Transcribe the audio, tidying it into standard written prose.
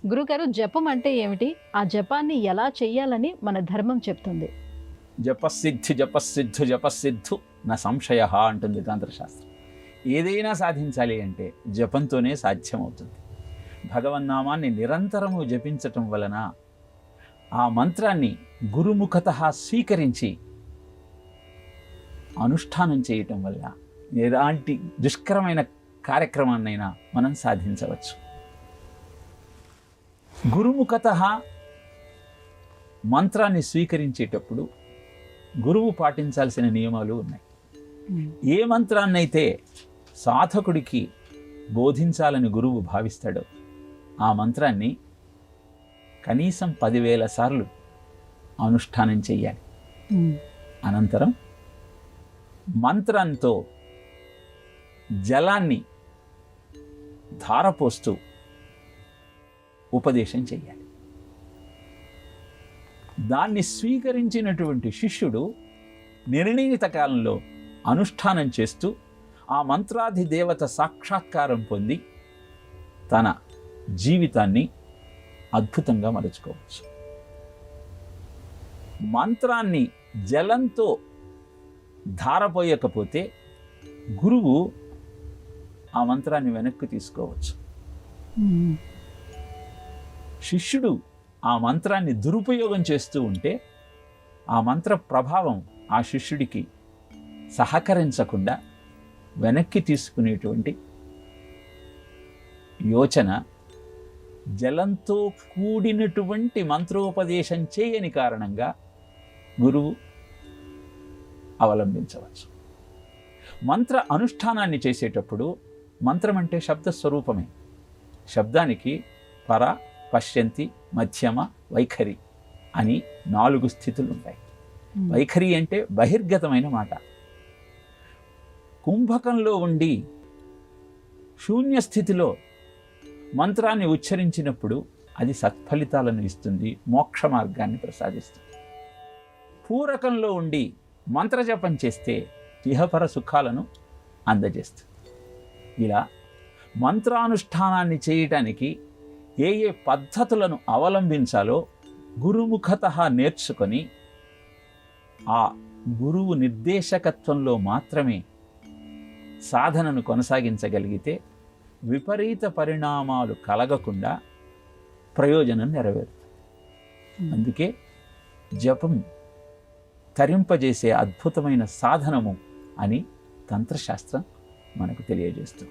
గురుగారు, జపం అంటే ఏమిటి? ఆ జపాన్ని ఎలా చెయ్యాలని మన ధర్మం చెప్తుంది? జపసిద్ధి జపసిద్ధు జపసిద్ధు నా సంశయ అంటుంది తంత్రశాస్త్రం. ఏదైనా సాధించాలి అంటే జపంతోనే సాధ్యమవుతుంది. భగవన్నామాన్ని నిరంతరము జపించటం వలన, ఆ మంత్రాన్ని గురుముఖత స్వీకరించి అనుష్ఠానం చేయటం వల్ల ఎలాంటి దుష్కరమైన కార్యక్రమాన్నైనా మనం సాధించవచ్చు. గురుముఖత మంత్రాన్ని స్వీకరించేటప్పుడు గురువు పాటించాల్సిన నియమాలు ఉన్నాయి. ఏ మంత్రాన్నైతే సాధకుడికి బోధించాలని గురువు భావిస్తాడో ఆ మంత్రాన్ని కనీసం 10,000 సార్లు అనుష్ఠానం చెయ్యాలి. అనంతరం మంత్రంతో జలాన్ని ధారపోస్తూ ఉపదేశం చెయ్యాలి. దాన్ని స్వీకరించినటువంటి శిష్యుడు నిర్ణీత కాలంలో అనుష్ఠానం చేస్తూ ఆ మంత్రాధి దేవత సాక్షాత్కారం పొంది తన జీవితాన్ని అద్భుతంగా మలుచుకోవచ్చు. మంత్రాన్ని జలంతో ధారపోయకపోతే గురువు ఆ మంత్రాన్ని వెనక్కి తీసుకోవచ్చు. శిష్యుడు ఆ మంత్రాన్ని దురుపయోగం చేస్తూ ఉంటే ఆ మంత్ర ప్రభావం ఆ శిష్యుడికి సహకరించకుండా వెనక్కి తీసుకునేటువంటి యోచన జలంతో కూడినటువంటి మంత్రోపదేశం చేయని కారణంగా గురువు అవలంబించవచ్చు. మంత్ర అనుష్ఠానాన్ని చేసేటప్పుడు మంత్రం అంటే శబ్ద స్వరూపమే. శబ్దానికి పర, పశ్యంతి, మధ్యమ, వైఖరి అని 4 స్థితులు ఉంటాయి. వైఖరి అంటే బహిర్గతమైన మాట. కుంభకంలో ఉండి శూన్య స్థితిలో మంత్రాన్ని ఉచ్చరించినప్పుడు అది సత్ఫలితాలను ఇస్తుంది, మోక్ష మార్గాన్ని ప్రసాదిస్తుంది. పూరకంలో ఉండి మంత్రజపం చేస్తే ఇహపర సుఖాలను అందజేస్తుంది. ఇలా మంత్రానుష్ఠానాన్ని చేయటానికి ఏ ఏ పద్ధతులను అవలంబించాలో గురుముఖత నేర్చుకొని ఆ గురువు నిర్దేశకత్వంలో మాత్రమే సాధనను కొనసాగించగలిగితే విపరీత పరిణామాలు కలగకుండా ప్రయోజనం నెరవేరుతుంది. అందుకే జపం తరింపజేసే అద్భుతమైన సాధనము అని తంత్రశాస్త్రం మనకు తెలియజేస్తుంది.